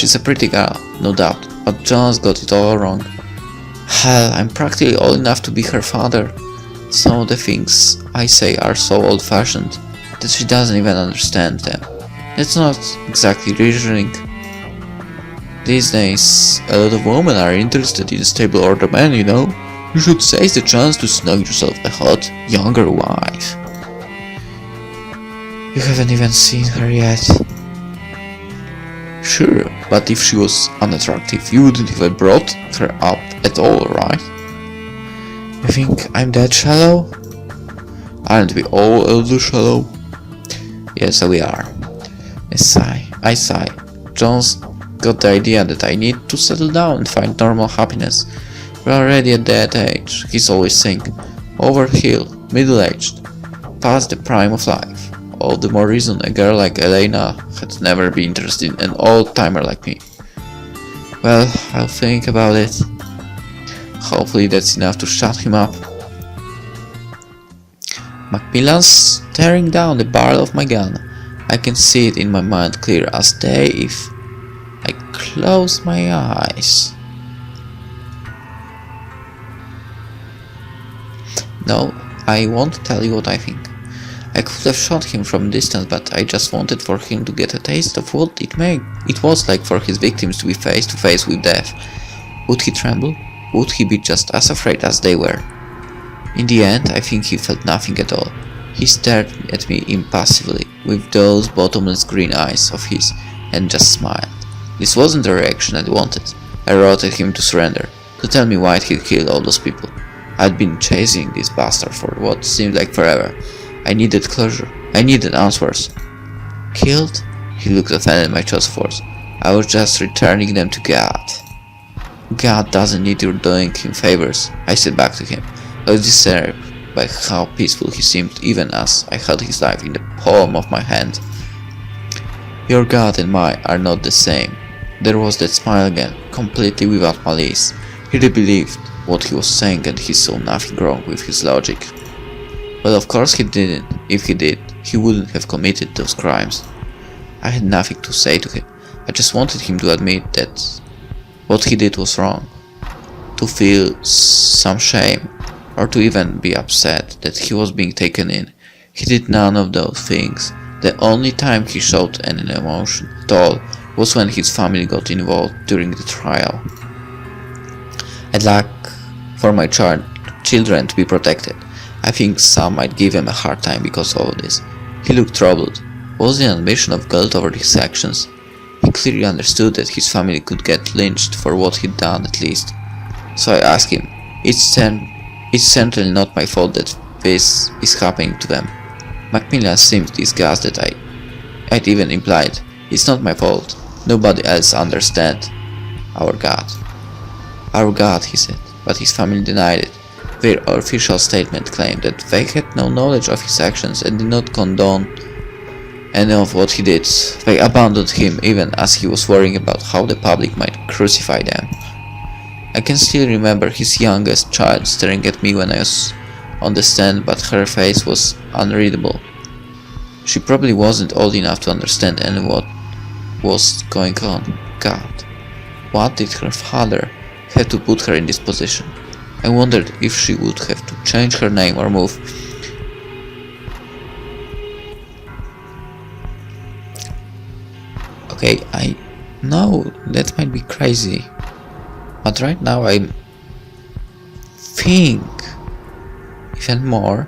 She's a pretty girl, no doubt, but John's got it all wrong. Hell, I'm practically old enough to be her father. Some of the things I say are so old-fashioned that she doesn't even understand them. That's not exactly reassuring. These days, a lot of women are interested in stable older men, you know. You should seize the chance to snug yourself a hot, younger wife. You haven't even seen her yet. Sure, but if she was unattractive, you wouldn't have brought her up at all, right? You think I'm that shallow? Aren't we all a little shallow? Yes, we are. I sigh. John's got the idea that I need to settle down and find normal happiness. We're already at that age, he's always saying. Over the hill, middle-aged, past the prime of life. All the more reason a girl like Elena had never been interested in an old-timer like me. Well, I'll think about it. Hopefully that's enough to shut him up. Macmillan's staring down the barrel of my gun. I can see it in my mind clear as day if I close my eyes. No, I won't tell you what I think. I could have shot him from distance, but I just wanted for him to get a taste of what it was like for his victims to be face to face with death. Would he tremble? Would he be just as afraid as they were? In the end, I think he felt nothing at all. He stared at me impassively, with those bottomless green eyes of his, and just smiled. This wasn't the reaction I wanted. I wrote at him to surrender, to tell me why he'd killed all those people. I'd been chasing this bastard for what seemed like forever. I needed closure. I needed answers. Killed? He looked offended at my choice of words. I was just returning them to God. God doesn't need your doing him favors, I said back to him. I was disturbed by how peaceful he seemed even as I held his life in the palm of my hand. Your God and mine are not the same. There was that smile again, completely without malice. He really believed what he was saying and he saw nothing wrong with his logic. Well, of course he didn't. If he did, he wouldn't have committed those crimes. I had nothing to say to him. I just wanted him to admit that what he did was wrong. To feel some shame, or to even be upset that he was being taken in. He did none of those things. The only time he showed any emotion at all was when his family got involved during the trial. I'd like for my children to be protected. I think some might give him a hard time because of this. He looked troubled. Was it an admission of guilt over his actions? He clearly understood that his family could get lynched for what he'd done at least. So I asked him, it's certainly not my fault that this is happening to them. Macmillan seemed disgusted that I'd even implied, it's not my fault. Nobody else understands. Our God. Our God, he said, but his family denied it. Their official statement claimed that they had no knowledge of his actions and did not condone any of what he did. They abandoned him even as he was worrying about how the public might crucify them. I can still remember his youngest child staring at me when I was on the stand, but her face was unreadable. She probably wasn't old enough to understand any what was going on. God, what did her father have to put her in this position? I wondered if she would have to change her name or move. Okay, I know that might be crazy, but right now I think even more.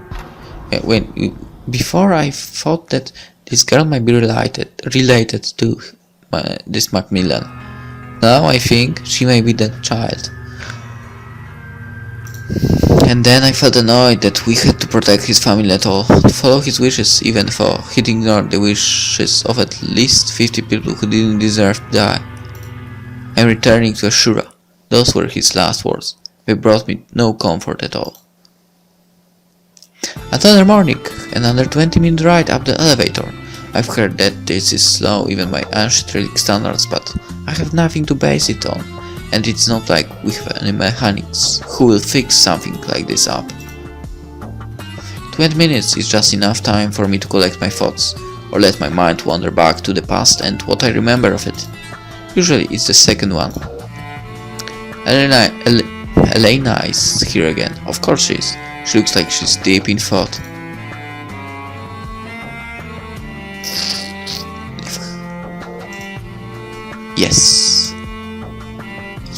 Before I thought that this girl might be related to this Macmillan. Now I think she may be that child. And then I felt annoyed that we had to protect his family at all, to follow his wishes, even though he'd ignored the wishes of at least 50 people who didn't deserve to die. I'm returning to Ashura. Those were his last words. They brought me no comfort at all. Another morning, another 20-minute ride up the elevator. I've heard that this is slow even by ancient relic standards, but I have nothing to base it on. And it's not like we have any mechanics who will fix something like this up. 20 minutes is just enough time for me to collect my thoughts, or let my mind wander back to the past and what I remember of it. Usually it's the second one. Elena is here again. Of course she is. She looks like she's deep in thought. Yes.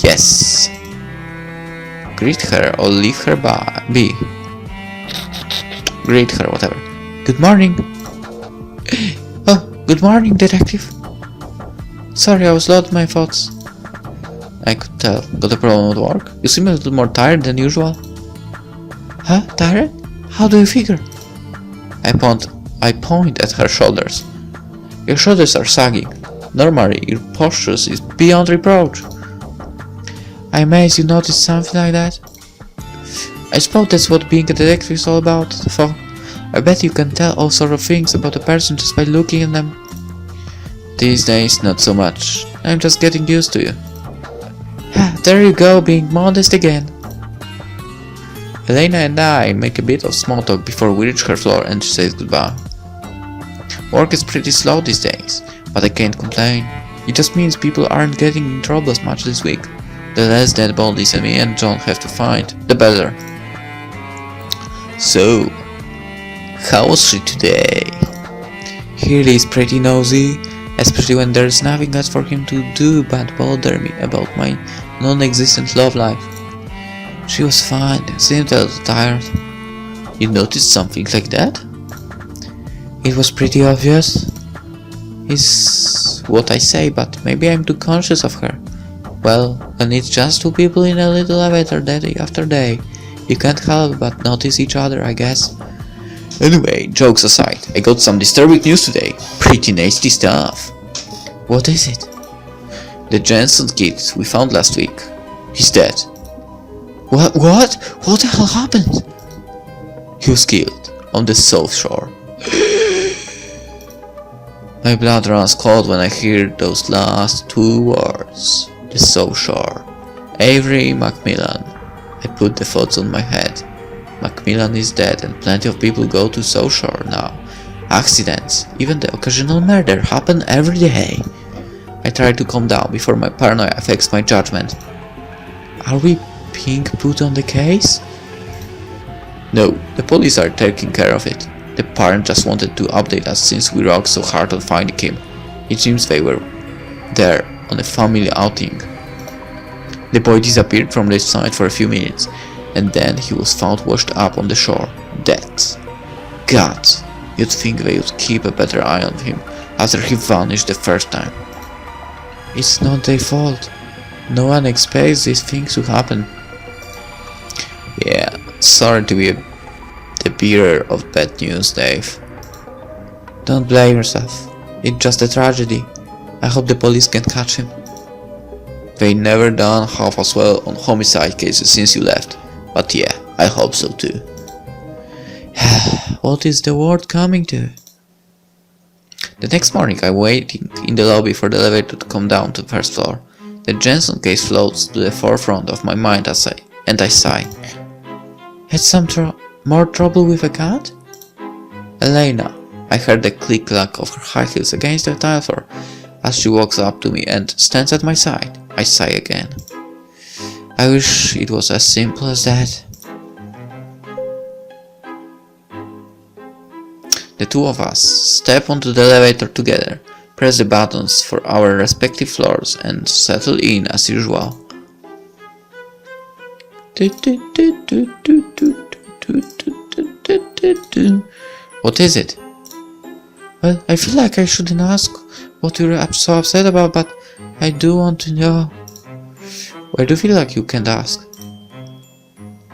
Yes. Greet her or leave her be. Greet her, whatever. Good morning. Oh, good morning, detective. Sorry, I was lost in my thoughts. I could tell. Got a problem at work? You seem a little more tired than usual. Huh? Tired? How do you figure? I point at her shoulders. Your shoulders are sagging. Normally, your posture is beyond reproach. I'm amazed you noticed something like that. I suppose that's what being a detective is all about, though. I bet you can tell all sorts of things about a person just by looking at them. These days, not so much. I'm just getting used to you. There you go, being modest again. Elena and I make a bit of small talk before we reach her floor and she says goodbye. Work is pretty slow these days, but I can't complain. It just means people aren't getting in trouble as much this week. The less dead bodies me and John have to find, the better. So, how was she today? He is pretty nosy, especially when there's nothing else for him to do but bother me about my non-existent love life. She was fine, seemed a little tired. You noticed something like that? It was pretty obvious. Is what I say, but maybe I'm too conscious of her. Well, when it's just two people in a little elevator day after day, you can't help but notice each other, I guess. Anyway, jokes aside, I got some disturbing news today. Pretty nasty stuff. What is it? The Jensen kid we found last week. He's dead. What? What the hell happened? He was killed on the South Shore. My blood runs cold when I hear those last two words. The South Shore. Avery Macmillan. I put the thoughts on my head. Macmillan is dead and plenty of people go to South Shore now. Accidents, even the occasional murder, happen every day. I try to calm down before my paranoia affects my judgment. Are we being put on the case? No, the police are taking care of it. The parent just wanted to update us since we worked so hard on finding him. It seems they were there on a family outing. The boy disappeared from their side for a few minutes, and then he was found washed up on the shore, dead. God, you'd think they would keep a better eye on him after he vanished the first time. It's not their fault. No one expects these things to happen. Yeah, sorry to be the bearer of bad news, Dave. Don't blame yourself. It's just a tragedy. I hope the police can catch him. They never done half as well on homicide cases since you left. But yeah, I hope so too. What is the world coming to? The next morning I'm waiting in the lobby for the elevator to come down to the first floor. The Jensen case floats to the forefront of my mind as I sigh. Had some more trouble with a cat? Elena. I heard the click-clack of her high heels against the tile floor as she walks up to me and stands at my side. I sigh again. I wish it was as simple as that. The two of us step onto the elevator together, press the buttons for our respective floors and settle in as usual. What is it? Well, I feel like I shouldn't ask what you're so upset about, but I do want to know. Why do you feel like you can't ask?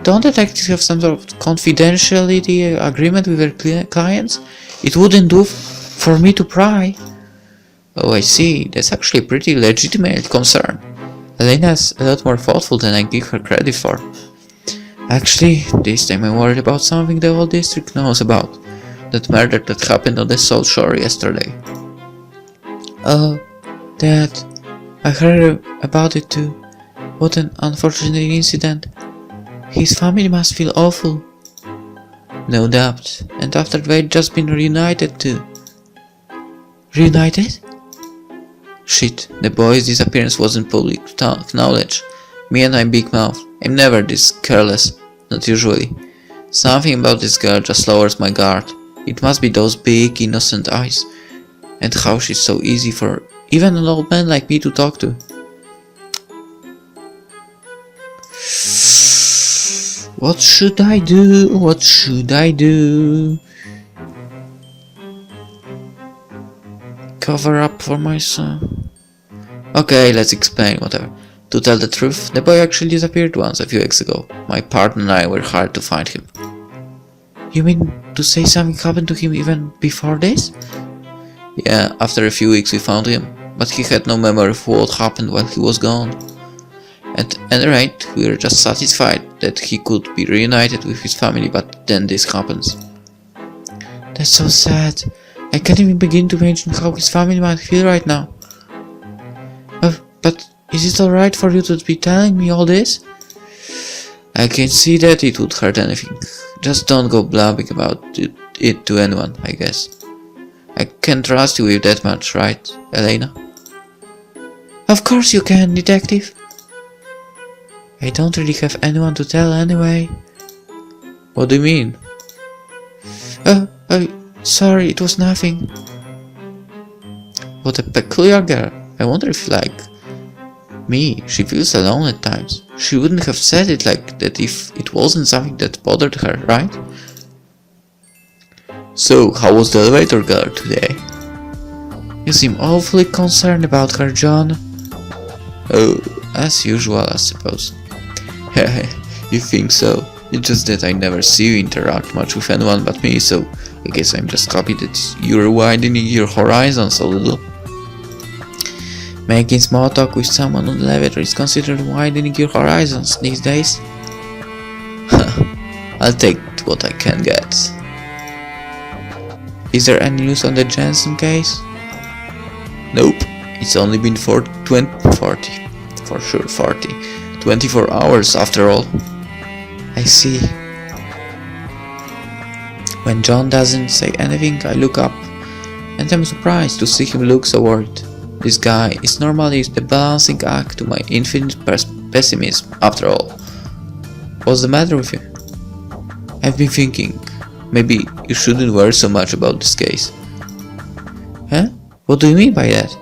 Don't detectives have some sort of confidentiality agreement with their clients? It wouldn't do for me to pry. Oh, I see. That's actually a pretty legitimate concern. Elena's a lot more thoughtful than I give her credit for. Actually, this time I'm worried about something the whole district knows about. That murder that happened on the South Shore yesterday. Oh, that. I heard about it too. What an unfortunate incident. His family must feel awful. No doubt. And after they'd just been reunited too. Reunited? Shit, the boy's disappearance wasn't public knowledge. Me and my big mouth. I'm never this careless. Not usually. Something about this girl just lowers my guard. It must be those big innocent eyes. And how she's so easy for even an old man like me to talk to. What should I do? What should I do? Cover up for my son? Okay, let's explain, whatever. To tell the truth, the boy actually disappeared once a few weeks ago. My partner and I were hard to find him. You mean to say something happened to him even before this? Yeah, after a few weeks we found him, but he had no memory of what happened while he was gone. At any rate, we were just satisfied that he could be reunited with his family, but then this happens. That's so sad. I can't even begin to imagine how his family might feel right now. But is it alright for you to be telling me all this? I can see that it would hurt anything. Just don't go blabbing about it to anyone, I guess. I can trust you with that much, right, Elena? Of course you can, detective. I don't really have anyone to tell anyway. What do you mean? Sorry, it was nothing. What a peculiar girl. I wonder if, like me, she feels alone at times. She wouldn't have said it like that if it wasn't something that bothered her, right? So, how was the elevator girl today? You seem awfully concerned about her, John. Oh, as usual, I suppose. Heh, you think so? It's just that I never see you interact much with anyone but me, so I guess I'm just happy that you're widening your horizons a little. Making small talk with someone on the elevator is considered widening your horizons these days. I'll take what I can get. Is there any news on the Jensen case? Nope, it's only been 24 hours after all. I see. When John doesn't say anything, I look up, and I'm surprised to see him look so worried. This guy is normally the balancing act to my infinite pessimism, after all. What's the matter with you? I've been thinking, maybe you shouldn't worry so much about this case. Huh? What do you mean by that?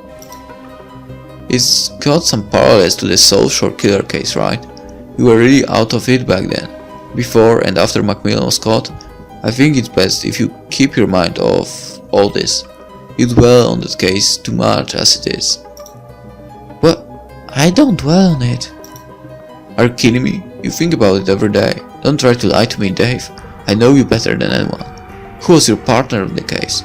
It's got some parallels to the South Shore killer case, right? We were really out of it back then. Before and after Macmillan was caught, I think it's best if you keep your mind off all this. You dwell on that case too much as it is. Well, I don't dwell on it. Are you kidding me? You think about it every day. Don't try to lie to me, Dave. I know you better than anyone. Who was your partner in the case?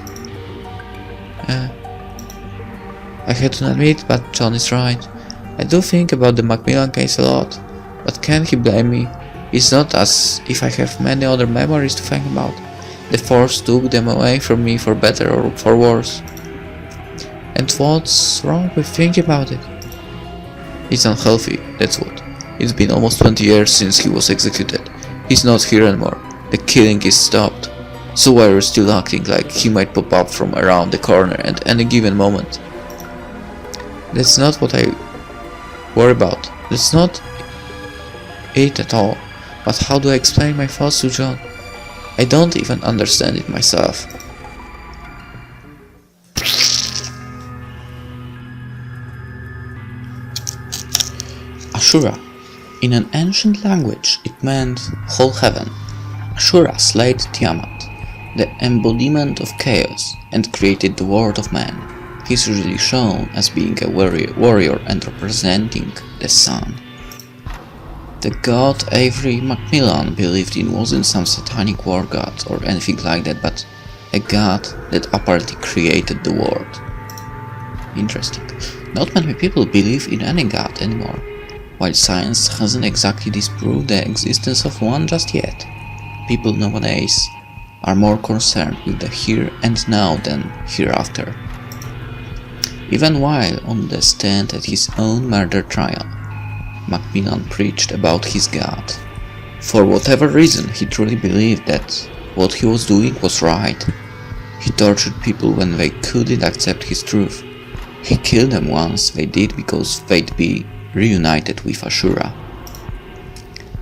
I had to admit, but John is right. I do think about the Macmillan case a lot. But can't he blame me? It's not as if I have many other memories to think about. The Force took them away from me for better or for worse. And what's wrong with thinking about it? It's unhealthy, that's what. It's been almost 20 years since he was executed. He's not here anymore. The killing is stopped. So why are you still acting like he might pop up from around the corner at any given moment? That's not what I worry about. That's not it at all. But how do I explain my thoughts to John? I don't even understand it myself. Ashura. In an ancient language, it meant whole heaven. Ashura slayed Tiamat, the embodiment of chaos, and created the world of man. He is usually shown as being a warrior and representing the sun. The god Avery Macmillan believed in wasn't some satanic war god or anything like that, but a god that apparently created the world. Interesting. Not many people believe in any god anymore, while science hasn't exactly disproved the existence of one just yet. People nowadays are more concerned with the here and now than hereafter. Even while on the stand at his own murder trial, Macmillan preached about his God. For whatever reason, he truly believed that what he was doing was right. He tortured people when they couldn't accept his truth. He killed them once they did because they'd be reunited with Ashura.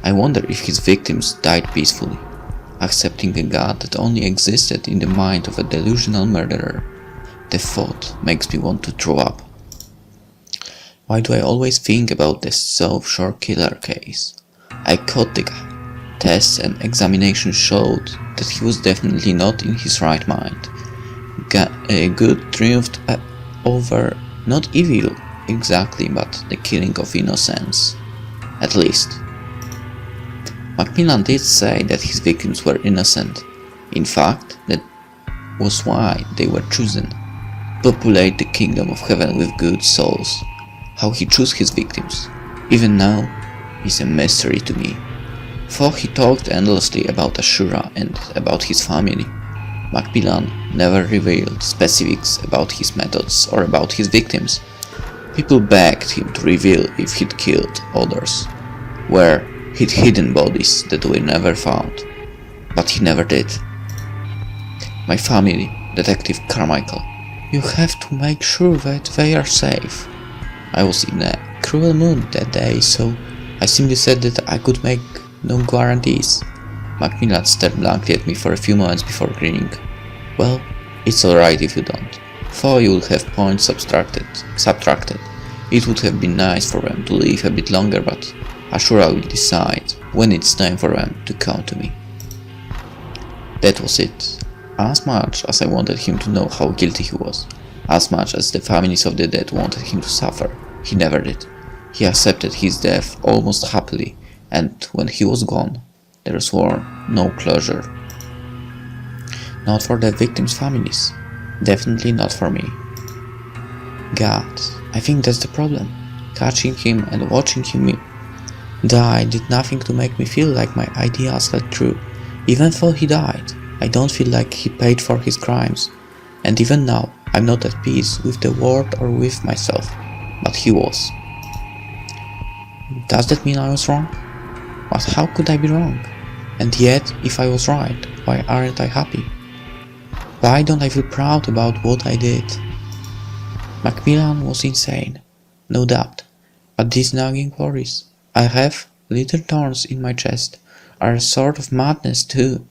I wonder if his victims died peacefully, accepting a god that only existed in the mind of a delusional murderer. The thought makes me want to throw up. Why do I always think about the South Shore killer case? I caught the guy. Tests and examination showed that he was definitely not in his right mind. Good triumphed over not evil exactly, but the killing of innocence. At least. Macmillan did say that his victims were innocent. In fact, that was why they were chosen. Populate the kingdom of heaven with good souls. How he chose his victims, even now, is a mystery to me. For he talked endlessly about Ashura and about his family. Macmillan never revealed specifics about his methods or about his victims. People begged him to reveal if he'd killed others, where he'd hidden bodies that were never found, but he never did. My family, Detective Carmichael, you have to make sure that they are safe. I was in a cruel mood that day, so I simply said that I could make no guarantees. Macmillan stared blankly at me for a few moments before grinning. Well, it's alright if you don't, for you will have points subtracted. It would have been nice for them to live a bit longer, but Ashura will decide when it's time for them to come to me. That was it. As much as I wanted him to know how guilty he was, as much as the families of the dead wanted him to suffer, he never did. He accepted his death almost happily, and when he was gone, there was no closure. Not for the victims' families. Definitely not for me. God, I think that's the problem. Catching him and watching him die did nothing to make me feel like my ideas held true. Even though he died, I don't feel like he paid for his crimes. And even now, I'm not at peace with the world or with myself. But he was. Does that mean I was wrong? But how could I be wrong? And yet, if I was right, why aren't I happy? Why don't I feel proud about what I did? Macmillan was insane, no doubt, but these nagging worries I have, little thorns in my chest, are a sort of madness too.